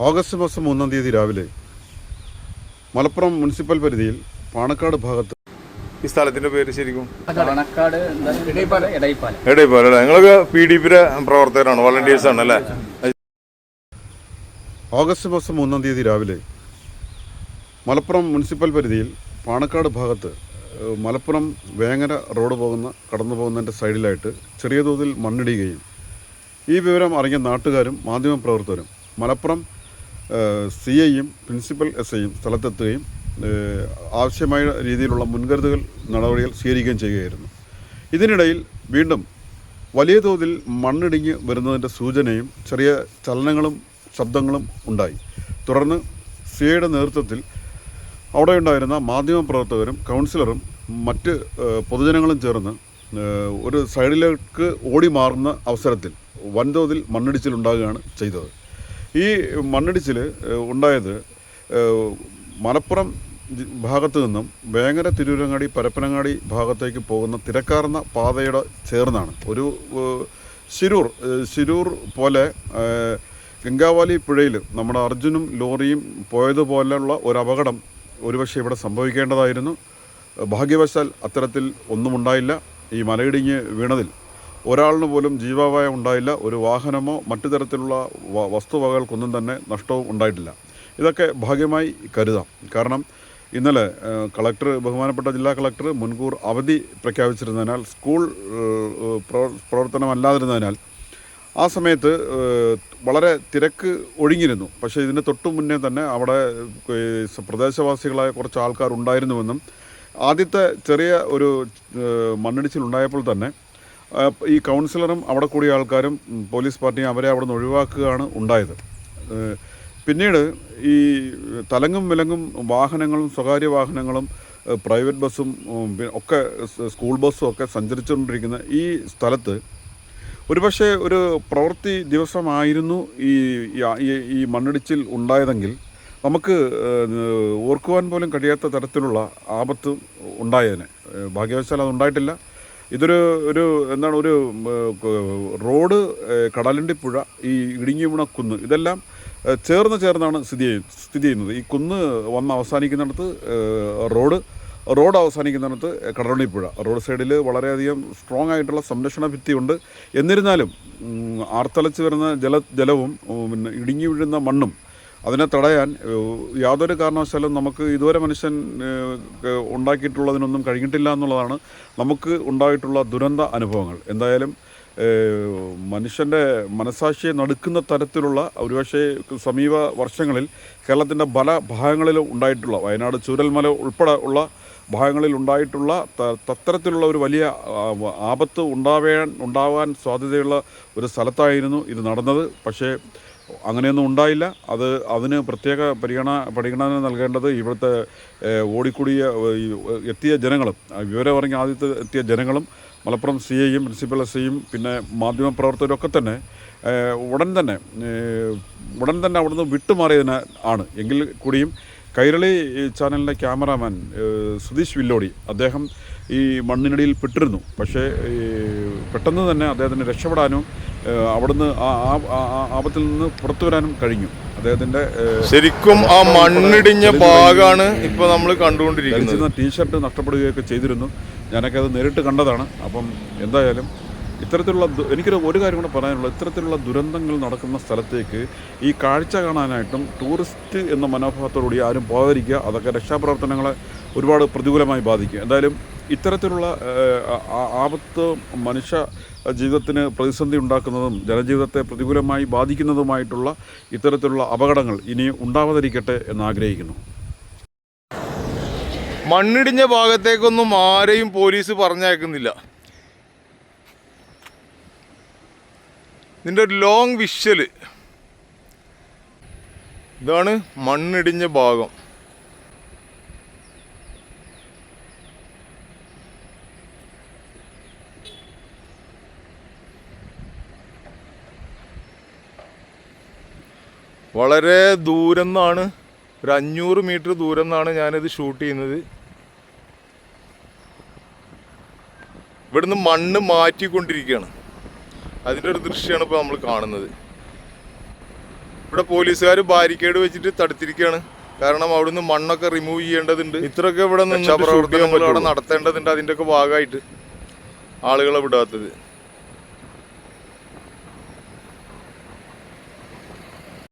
August മാസം 3-ാം തീയതി രാവിലെ മലപ്പുറം മുനിസിപ്പൽ പരിധിയിൽ പാണക്കാട് ഭാഗത്ത് ഈ സ്ഥലത്തിന്റെ പേര് ശരിക്കും പാണക്കാട് ഇടയിപ്പാല. എടേപ്പാല. നിങ്ങളൊക്കെ PDP പ്രവർത്തകരാണ്, വളണ്ടിയേഴ്സ് ആണ് അല്ലേ? ഓഗസ്റ്റ് മാസം 3-ാം തീയതി രാവിലെ മലപ്പുറം മുനിസിപ്പൽ പരിധിയിൽ പാണക്കാട് ഭാഗത്ത് മലപ്പുറം വേങ്ങര റോഡ് കടന്നു പോകുന്നതിൻ്റെ സൈഡിലായിട്ട് ചെറിയ തോതിൽ മണ്ണിടുകയും ഈ വിവരം അറിഞ്ഞ നാട്ടുകാരും മാധ്യമപ്രവർത്തകരും മലപ്പുറം CIയും പ്രിൻസിപ്പൽ SIയും സ്ഥലത്തെത്തുകയും ആവശ്യമായ രീതിയിലുള്ള മുൻകരുതൽ നടപടികൾ സ്വീകരിക്കുകയും ചെയ്യുകയായിരുന്നു. ഇതിനിടയിൽ വീണ്ടും വലിയ തോതിൽ മണ്ണിടിഞ്ഞ് വരുന്നതിൻ്റെ സൂചനയും ചെറിയ ചലനങ്ങളും ശബ്ദങ്ങളും ഉണ്ടായി. തുടർന്ന് CIയുടെ നേതൃത്വത്തിൽ അവിടെ ഉണ്ടായിരുന്ന മാധ്യമപ്രവർത്തകരും കൗൺസിലറും മറ്റ് പൊതുജനങ്ങളും ചേർന്ന് ഒരു സൈഡിലേക്ക് ഓടി മാറുന്ന അവസരത്തിൽ വൻതോതിൽ മണ്ണിടിച്ചിലുണ്ടാകുകയാണ് ചെയ്തത്. ഈ മണ്ണിടിച്ചിൽ ഉണ്ടായത് മലപ്പുറം ഭാഗത്തു നിന്നും വേങ്ങര തിരൂരങ്ങാടി പരപ്പനങ്ങാടി ഭാഗത്തേക്ക് പോകുന്ന തിരക്കാർന്ന പാതയുടെ ചേർന്നാണ്. ഒരു ശിരൂർ പോലെ ഗംഗാവാലി പുഴയിൽ നമ്മുടെ അർജുനും ലോറിയും പോയതുപോലെയുള്ള ഒരു അപകടം ഒരുപക്ഷെ ഇവിടെ സംഭവിക്കേണ്ടതായിരുന്നു. ഭാഗ്യവശാൽ അത്തരത്തിൽ ഒന്നുമുണ്ടായില്ല. ഈ മലയിടിഞ്ഞ് വീണതിൽ ഒരാളിന് പോലും ജീവാപായം ഉണ്ടായില്ല. ഒരു വാഹനമോ മറ്റു തരത്തിലുള്ള വസ്തുവകകൾക്കൊന്നും തന്നെ നഷ്ടവും ഉണ്ടായിട്ടില്ല. ഇതൊക്കെ ഭാഗ്യമായി കരുതാം. കാരണം ഇന്നലെ ബഹുമാനപ്പെട്ട ജില്ലാ കളക്ടർ മുൻകൂർ അവധി പ്രഖ്യാപിച്ചിരുന്നതിനാൽ, സ്കൂൾ പ്രവർത്തനമല്ലാതിരുന്നതിനാൽ ആ സമയത്ത് വളരെ തിരക്ക് ഒഴിഞ്ഞിരുന്നു. പക്ഷേ ഇതിന് തൊട്ടു മുന്നേ തന്നെ അവിടെ പ്രദേശവാസികളായ കുറച്ച് ആൾക്കാർ ഉണ്ടായിരുന്നുവെന്നും ആദ്യത്തെ ചെറിയ ഒരു മണ്ണിടിച്ചിലുണ്ടായപ്പോൾ തന്നെ ഈ കൗൺസിലറും അവിടെ കൂടിയ ആൾക്കാരും പോലീസ് പാർട്ടിയും അവരെ അവിടെ നിന്ന് ഒഴിവാക്കുകയാണ് ഉണ്ടായത്. പിന്നീട് ഈ തലങ്ങും വിലങ്ങും വാഹനങ്ങളും സ്വകാര്യ വാഹനങ്ങളും പ്രൈവറ്റ് ബസ്സും ഒക്കെ സ്കൂൾ ബസ്സും ഒക്കെ സഞ്ചരിച്ചുകൊണ്ടിരിക്കുന്ന ഈ സ്ഥലത്ത് ഒരുപക്ഷെ ഒരു പ്രവൃത്തി ദിവസമായിരുന്നു ഈ മണ്ണിടിച്ചിൽ ഉണ്ടായതെങ്കിൽ നമുക്ക് ഓർക്കുവാൻ പോലും കഴിയാത്ത തരത്തിലുള്ള ആപത്ത് ഉണ്ടായതിന്. ഭാഗ്യവശാൽ അതുണ്ടായിട്ടില്ല. ഇതൊരു റോഡ്, കടലുണ്ടി പുഴ, ഈ ഇടുങ്ങി വീണ കുന്ന്, ഇതെല്ലാം ചേർന്നാണ് സ്ഥിതി ചെയ്യുന്നത്. ഈ കുന്ന് വന്ന് അവസാനിക്കുന്നിടത്ത് റോഡ് അവസാനിക്കുന്നിടത്ത് കടലുണ്ടിപ്പുഴ. റോഡ് സൈഡിൽ വളരെയധികം സ്ട്രോങ് ആയിട്ടുള്ള സംരക്ഷണ ഭിത്തിയുണ്ട്. എന്നിരുന്നാലും ആർത്തലച്ച് വരുന്ന ജലവും പിന്നെ ഇടുങ്ങി വീഴുന്ന മണ്ണും അതിനെ തടയാൻ യാതൊരു കാരണവശാലും നമുക്ക് ഇതുവരെ മനുഷ്യൻ ഉണ്ടാക്കിയിട്ടുള്ളതിനൊന്നും കഴിഞ്ഞിട്ടില്ല എന്നുള്ളതാണ് നമുക്ക് ഉണ്ടായിട്ടുള്ള ദുരന്ത അനുഭവങ്ങൾ. എന്തായാലും മനുഷ്യൻ്റെ മനസാക്ഷിയെ നടുക്കുന്ന തരത്തിലുള്ള ഒരുപക്ഷെ സമീപ വർഷങ്ങളിൽ കേരളത്തിൻ്റെ പല ഭാഗങ്ങളിലും ഉണ്ടായിട്ടുള്ള, വയനാട് ചൂരൽമല ഉൾപ്പെടെ ഉള്ള ഭാഗങ്ങളിൽ ഉണ്ടായിട്ടുള്ള തത്തരത്തിലുള്ള ഒരു വലിയ ആപത്ത് ഉണ്ടാവാൻ സാധ്യതയുള്ള ഒരു സ്ഥലത്തായിരുന്നു ഇത് നടന്നത്. പക്ഷേ അങ്ങനെയൊന്നും ഉണ്ടായില്ല. അതിന് പ്രത്യേക പരിഗണന നൽകേണ്ടത് ഇവിടുത്തെ ഓടിക്കൂടിയ എത്തിയ ജനങ്ങളും, വിവരം പറഞ്ഞ് ആദ്യത്തെ എത്തിയ ജനങ്ങളും മലപ്പുറം CIയും പ്രിൻസിപ്പൽ SIയും പിന്നെ മാധ്യമപ്രവർത്തകരും ഒക്കെ തന്നെ ഉടൻ തന്നെ അവിടുന്ന് വിട്ടുമാറിയതിന് ആണ്. എങ്കിൽ കൂടിയും കൈരളി ചാനലിൻ്റെ ക്യാമറാമാൻ സുധീഷ് വില്ലോടി, അദ്ദേഹം ഈ മണ്ണിനടിയിൽ പെട്ടിരുന്നു. പക്ഷേ പെട്ടെന്ന് തന്നെ അദ്ദേഹത്തിന് രക്ഷപ്പെടാനും അവിടുന്ന് ആപത്തിൽ നിന്ന് പുറത്തു വരാനും കഴിഞ്ഞു. അദ്ദേഹത്തിൻ്റെ ശരിക്കും ആ മണ്ണിടിഞ്ഞ ഭാഗമാണ് ഇപ്പോൾ നമ്മൾ കണ്ടുകൊണ്ടിരിക്കുന്നത്. ടീഷർട്ട് നഷ്ടപ്പെടുകയൊക്കെ ചെയ്തിരുന്നു. ഞാനൊക്കെ അത് നേരിട്ട് കണ്ടതാണ്. അപ്പം എന്തായാലും ഇത്തരത്തിലുള്ള ഒരു കാര്യം കൂടെ പറയാനുള്ളത്, ഇത്തരത്തിലുള്ള ദുരന്തങ്ങൾ നടക്കുന്ന സ്ഥലത്തേക്ക് ഈ കാഴ്ച കാണാനായിട്ടും ടൂറിസ്റ്റ് എന്ന മനോഭാവത്തോടുകൂടി ആരും പോകാതിരിക്കുക. അതൊക്കെ രക്ഷാപ്രവർത്തനങ്ങളെ ഒരുപാട് പ്രതികൂലമായി ബാധിക്കും. എന്തായാലും ഇത്തരത്തിലുള്ള ആപത്ത് മനുഷ്യ ജീവിതത്തിന് പ്രതിസന്ധി ഉണ്ടാക്കുന്നതും ജനജീവിതത്തെ പ്രതികൂലമായി ബാധിക്കുന്നതുമായിട്ടുള്ള ഇത്തരത്തിലുള്ള അപകടങ്ങൾ ഇനി ഉണ്ടാവാതിരിക്കട്ടെ എന്നാഗ്രഹിക്കുന്നു. മണ്ണിടിഞ്ഞ ഭാഗത്തേക്കൊന്നും ആരെയും പോലീസ് പറഞ്ഞയക്കുന്നില്ല. ഇതിൻ്റെ ഒരു ലോങ് വിഷ്വല് ഇതാണ്. മണ്ണിടിഞ്ഞ ഭാഗം വളരെ ദൂരം നിന്നാണ്, ഒരു 500 മീറ്റർ ദൂരം നിന്നാണ് ഞാനിത് ഷൂട്ട് ചെയ്യുന്നത്. ഇവിടുന്ന് മണ്ണ് മാറ്റിക്കൊണ്ടിരിക്കുകയാണ്. അതിൻ്റെ ഒരു ദൃശ്യമാണ് ഇപ്പോൾ നമ്മൾ കാണുന്നത്. ഇവിടെ പോലീസുകാർ ബാരിക്കേഡ് വെച്ചിട്ട് തടുത്തിരിക്കുകയാണ്. കാരണം അവിടുന്ന് മണ്ണൊക്കെ റിമൂവ് ചെയ്യേണ്ടതുണ്ട്. ഇത്രയൊക്കെ ഇവിടെ നിന്ന് പ്രവർത്തനങ്ങൾ അവിടെ നടത്തേണ്ടതുണ്ട്. അതിൻ്റെയൊക്കെ ഭാഗമായിട്ട് ആളുകളെ വിടാത്തത്.